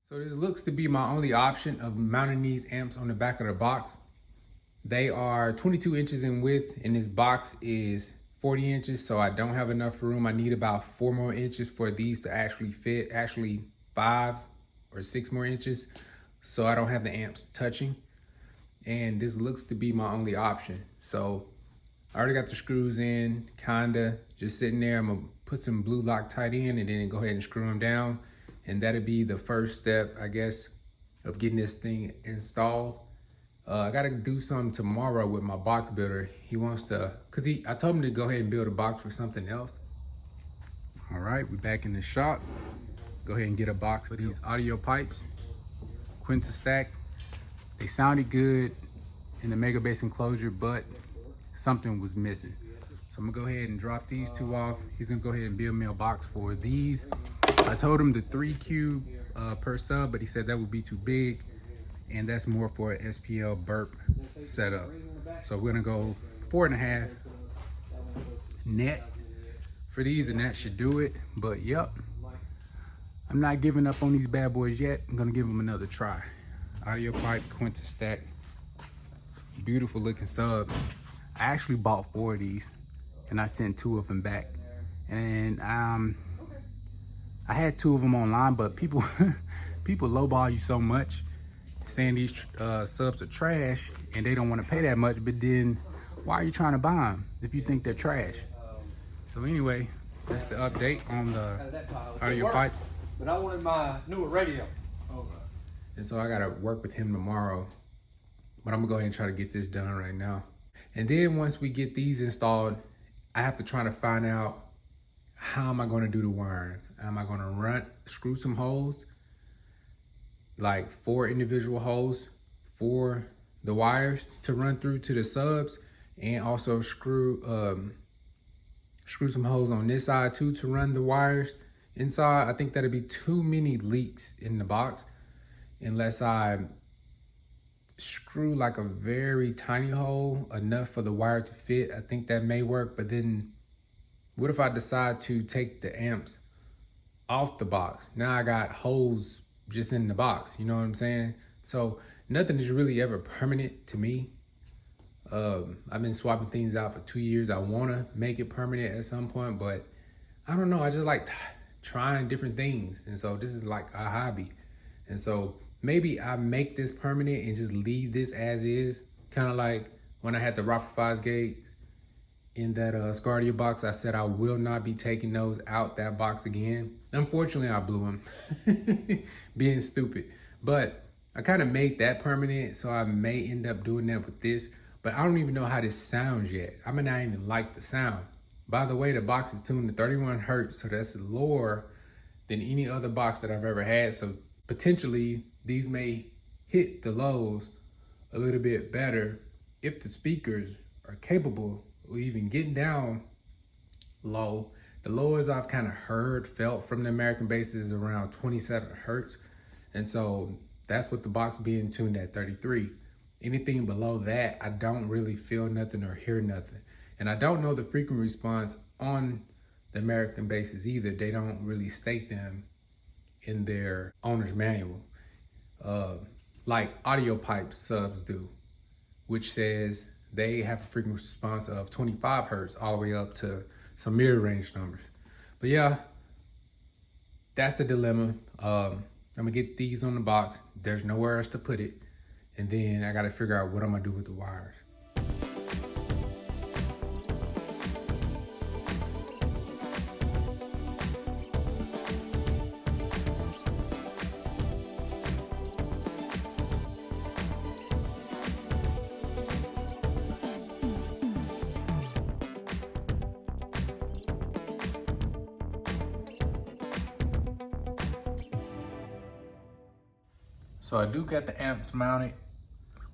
So this looks to be my only option of mounting these amps on the back of the box. They are 22 inches in width and this box is 40 inches. So I don't have enough room. I need about 4 more inches for these to actually fit, actually 5 or 6 more inches. So I don't have the amps touching. And this looks to be my only option. So I already got the screws in, kinda just sitting there. I'm gonna put some blue Loctite in and then go ahead and screw them down. And that'll be the first step, I guess, of getting this thing installed. I gotta do something tomorrow with my box builder. He wants to, I told him to go ahead and build a box for something else. All right, we're back in the shop. Go ahead and get a box for these audio pipes, Quinta stack. They sounded good in the Mega Bass enclosure, but something was missing. So I'm gonna go ahead and drop these two off. He's gonna go ahead and build me a box for these. I told him the 3 cube per sub, but he said that would be too big. And that's more for an SPL burp setup. So we're gonna go 4.5 net for these and that should do it. But yep, I'm not giving up on these bad boys yet. I'm gonna give them another try. Audio pipe, Quinta stack, beautiful looking sub. I actually bought 4 of these and I sent 2 of them back. And I had 2 of them online, but people lowball you so much saying these subs are trash and they don't want to pay that much, but then why are you trying to buy them if you think they're trash? So anyway, that's the update on the audio pipes. But I wanted my newer radio. And so I gotta work with him tomorrow, but I'm gonna go ahead and try to get this done right now. And then once we get these installed, I have to try to find out how am I gonna do the wiring? Am I gonna screw some holes, like 4 individual holes for the wires to run through to the subs, and also screw some holes on this side too to run the wires inside? I think that'd be too many leaks in the box unless I screw like a very tiny hole enough for the wire to fit. I think that may work, but then what if I decide to take the amps off the box? Now I got holes just in the box, you know what I'm saying? So nothing is really ever permanent to me. I've been swapping things out for 2 years. I wanna make it permanent at some point, but I don't know, I just like trying different things. And so this is like a hobby. And so maybe I make this permanent and just leave this as is. Kind of like when I had the Rockford Fives gates in that Scardia box, I said I will not be taking those out that box again. Unfortunately, I blew them, being stupid. But I kind of made that permanent, so I may end up doing that with this. But I don't even know how this sounds yet. I may not even like the sound. By the way, the box is tuned to 31 hertz, so that's lower than any other box that I've ever had. So potentially, these may hit the lows a little bit better if the speakers are capable of even getting down low. The lowest I've kind of felt from the American Bass is around 27 hertz. And so that's with the box being tuned at 33. Anything below that, I don't really feel nothing or hear nothing. And I don't know the frequency response on the American Basses either. They don't really state them in their owner's manual, like audio pipe subs do, which says they have a frequency response of 25 hertz all the way up to some mid-range numbers. But yeah, that's the dilemma. I'm gonna get these on the box. There's nowhere else to put it. And then I gotta figure out what I'm gonna do with the wires. So I do got the amps mounted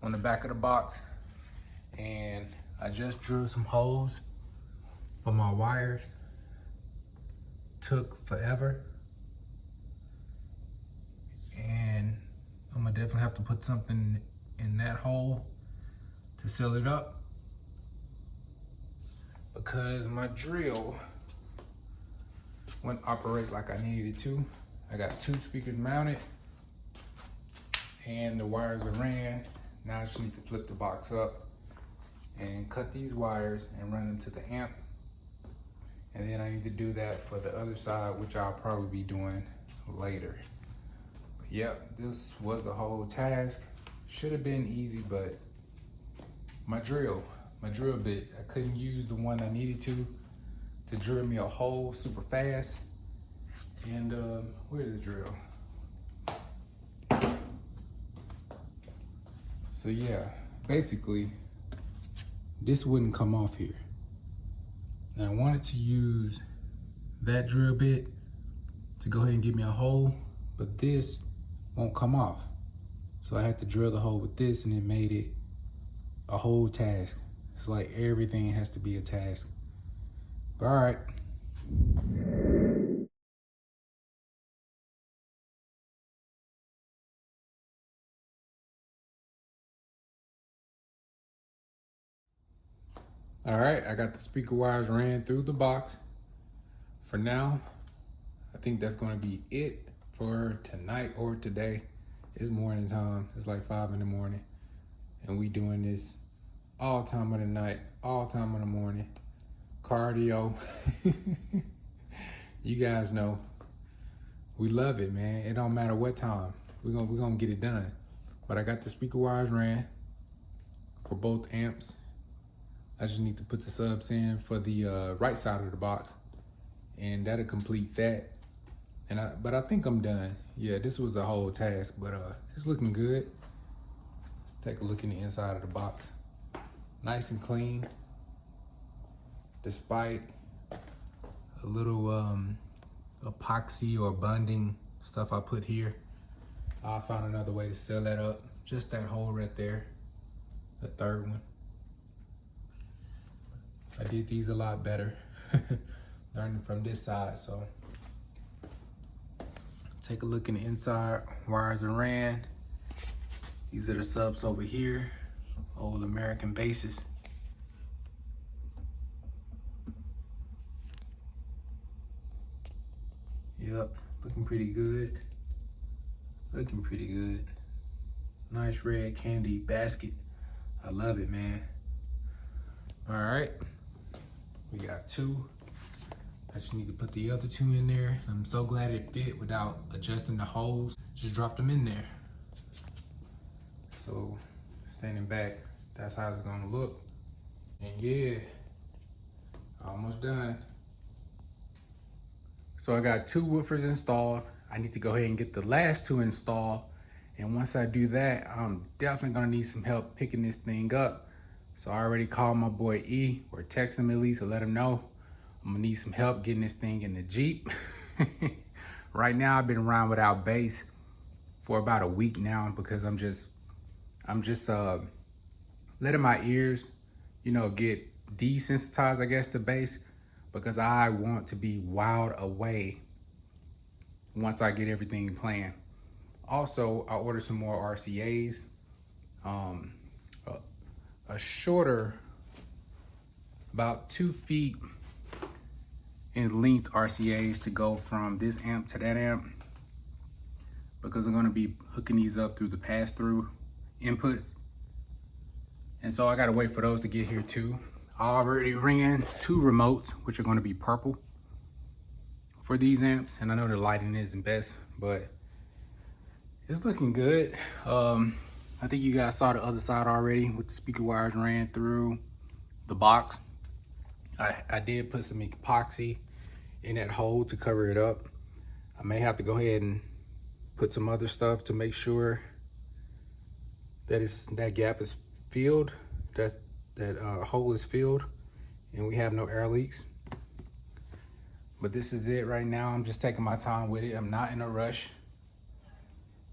on the back of the box, and I just drilled some holes for my wires. Took forever, and I'm gonna definitely have to put something in that hole to seal it up because my drill wouldn't operate like I needed it to. I got 2 speakers mounted and the wires are ran. Now I just need to flip the box up and cut these wires and run them to the amp. And then I need to do that for the other side, which I'll probably be doing later. But yep, this was a whole task. Should have been easy, but my drill bit, I couldn't use the one I needed to drill me a hole super fast. And where's the drill? So yeah, basically, this wouldn't come off here. And I wanted to use that drill bit to go ahead and give me a hole, but this won't come off. So I had to drill the hole with this, and it made it a whole task. It's like everything has to be a task. But all right. All right, I got the speaker wires ran through the box. For now, I think that's gonna be it for tonight or today. It's morning time, it's like 5 in the morning. And we doing this all time of the night, all time of the morning. Cardio. You guys know, we love it, man. It don't matter what time, we're gonna get it done. But I got the speaker wires ran for both amps. I just need to put the subs in for the right side of the box, and that'll complete that. But I think I'm done. Yeah, this was a whole task, but it's looking good. Let's take a look in the inside of the box. Nice and clean, despite a little epoxy or bonding stuff I put here. I found another way to seal that up. Just that hole right there, the third one. I did these a lot better, learning from this side. So take a look in the inside. Wires are ran. These are the subs over here, old American bases. Yep, looking pretty good. Looking pretty good. Nice red candy basket. I love it, man. All right. We got two. I just need to put the other two in there. I'm so glad it fit without adjusting the holes. Just dropped them in there. So standing back, that's how it's gonna look. And yeah, almost done. So I got two woofers installed. I need to go ahead and get the last two installed. And once I do that, I'm definitely gonna need some help picking this thing up. So I already called my boy E, or text him at least to let him know I'm gonna need some help getting this thing in the Jeep. Right now, I've been around without bass for about a week now because I'm just letting my ears, get desensitized, I guess, to bass, because I want to be wowed away once I get everything playing. Also, I ordered some more RCAs, a shorter, about 2 feet in length RCAs to go from this amp to that amp, because I'm gonna be hooking these up through the pass-through inputs. And so I gotta wait for those to get here too. I already ran 2 remotes, which are gonna be purple for these amps. And I know the lighting isn't best, but it's looking good. I think you guys saw the other side already with the speaker wires ran through the box. I did put some epoxy in that hole to cover it up. I may have to go ahead and put some other stuff to make sure that that gap is filled, that hole is filled, and we have no air leaks. But this is it right now. I'm just taking my time with it. I'm not in a rush.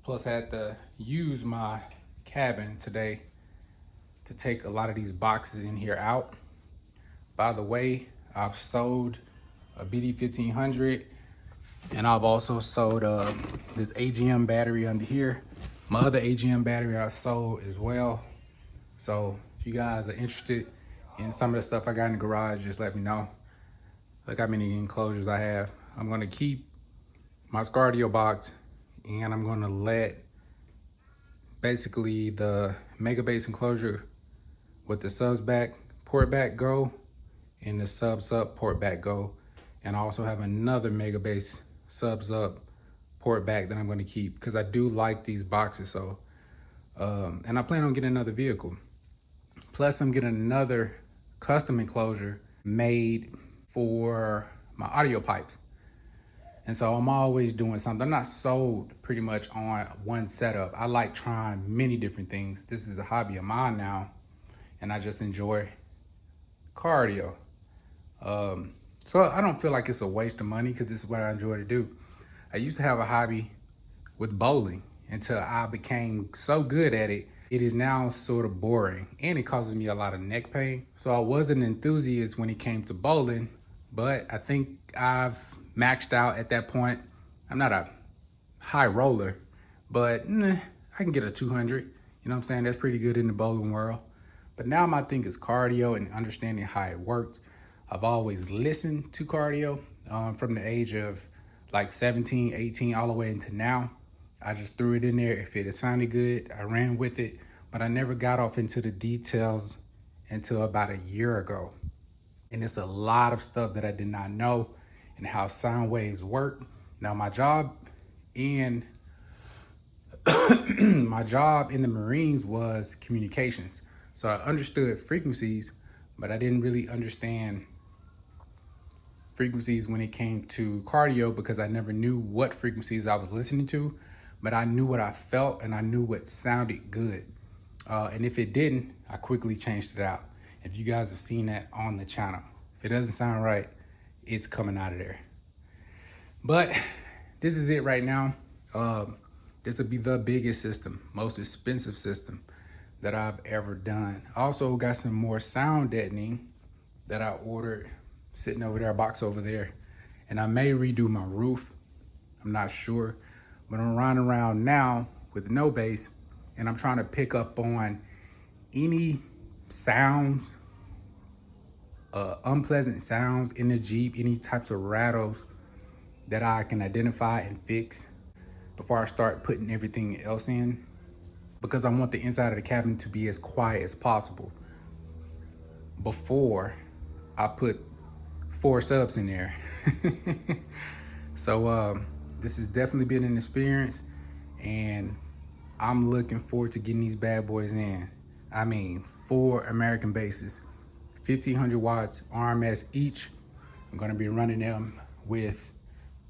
Plus, I had to use my cabin today to take a lot of these boxes in here out. By the way, I've sold a BD1500, and I've also sold this AGM battery under here. My other AGM battery I sold as well. So if you guys are interested in some of the stuff I got in the garage, just let me know. Look how many enclosures I have. I'm gonna keep my Scardio box, and I'm gonna let basically the mega bass enclosure with the subs back, port back go, and the subs up, port back go. And I also have another mega bass subs up, port back that I'm gonna keep because I do like these boxes. So, and I plan on getting another vehicle. Plus I'm getting another custom enclosure made for my audio pipes. And so I'm always doing something. I'm not sold pretty much on one setup. I like trying many different things. This is a hobby of mine now, and I just enjoy cardio. So I don't feel like it's a waste of money because this is what I enjoy to do. I used to have a hobby with bowling until I became so good at it. It is now sort of boring and it causes me a lot of neck pain. So I was an enthusiast when it came to bowling, but I think I've maxed out at that point. I'm not a high roller, but I can get a 200. You know what I'm saying? That's pretty good in the bowling world. But now my thing is cardio and understanding how it works. I've always listened to cardio from the age of like 17, 18, all the way into now. I just threw it in there. If it sounded good, I ran with it, but I never got off into the details until about a year ago. And it's a lot of stuff that I did not know and how sound waves work. Now my job in the Marines was communications. So I understood frequencies, but I didn't really understand frequencies when it came to cardio because I never knew what frequencies I was listening to, but I knew what I felt and I knew what sounded good. And if it didn't, I quickly changed it out. If you guys have seen that on the channel, if it doesn't sound right, it's coming out of there. But this is it right now. This will be the biggest system, most expensive system that I've ever done. I also got some more sound deadening that I ordered sitting over there, a box over there. And I may redo my roof. I'm not sure, but I'm riding around now with no bass and I'm trying to pick up on any sounds, unpleasant sounds in the Jeep, any types of rattles that I can identify and fix before I start putting everything else in, because I want the inside of the cabin to be as quiet as possible before I put 4 subs in there. So this has definitely been an experience and I'm looking forward to getting these bad boys in. I mean, 4 American bases, 1500 watts RMS each. I'm gonna be running them with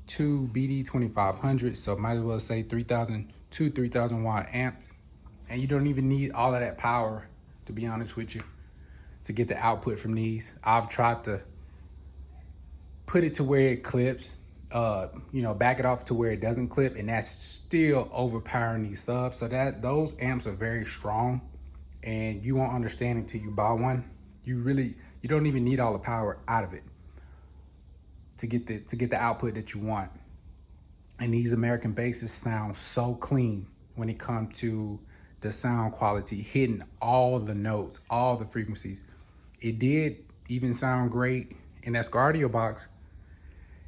2 BD 2500, so might as well say 3,000 watt amps. And you don't even need all of that power, to be honest with you, to get the output from these. I've tried to put it to where it clips, back it off to where it doesn't clip, and that's still overpowering these subs. So those amps are very strong, and you won't understand until you buy one. You don't even need all the power out of it to get the output that you want. And these American basses sound so clean when it comes to the sound quality, hitting all the notes, all the frequencies. It did even sound great in that Scardio box,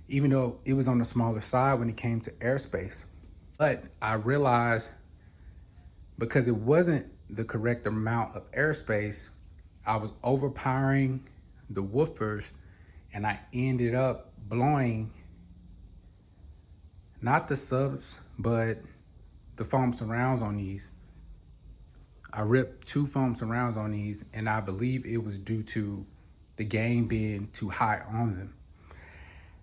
even though it was on the smaller side when it came to airspace. But I realized because it wasn't the correct amount of airspace, I was overpowering the woofers and I ended up blowing not the subs, but the foam surrounds on these. I ripped 2 foam surrounds on these, and I believe it was due to the gain being too high on them.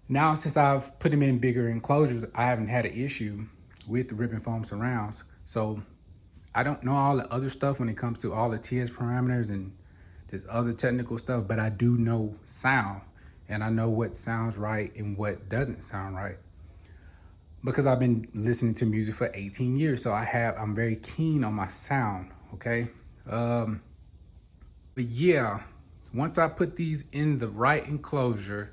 Now, since I've put them in bigger enclosures, I haven't had an issue with the ripping foam surrounds. So I don't know all the other stuff when it comes to all the TS parameters and this other technical stuff, but I do know sound, and I know what sounds right and what doesn't sound right, because I've been listening to music for 18 years. So I'm very keen on my sound, okay? But yeah, once I put these in the right enclosure,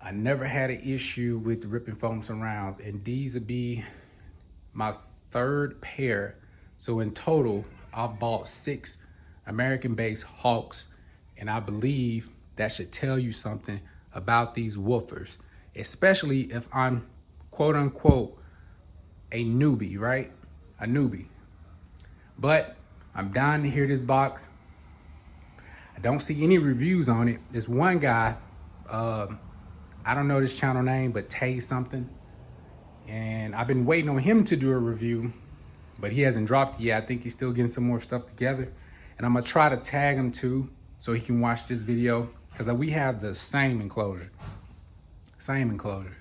I never had an issue with ripping foam surrounds, and these would be my 3rd pair. So in total, I've bought 6 American based Hawks, and I believe that should tell you something about these woofers, especially if I'm quote unquote a newbie, right? A newbie. But I'm dying to hear this box. I don't see any reviews on it. There's one guy, I don't know this channel name, but Tay something. And I've been waiting on him to do a review, but he hasn't dropped it yet. I think he's still getting some more stuff together. And I'm gonna try to tag him too, so he can watch this video, because we have the same enclosure. Same enclosure.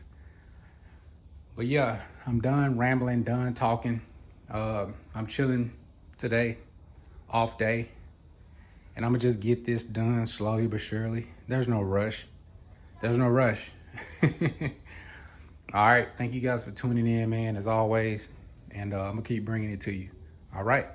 But yeah, I'm done rambling, done talking. I'm chilling today, off day. And I'm gonna just get this done slowly but surely. There's no rush. There's no rush. All right, thank you guys for tuning in, man, as always. And I'm gonna keep bringing it to you. All right.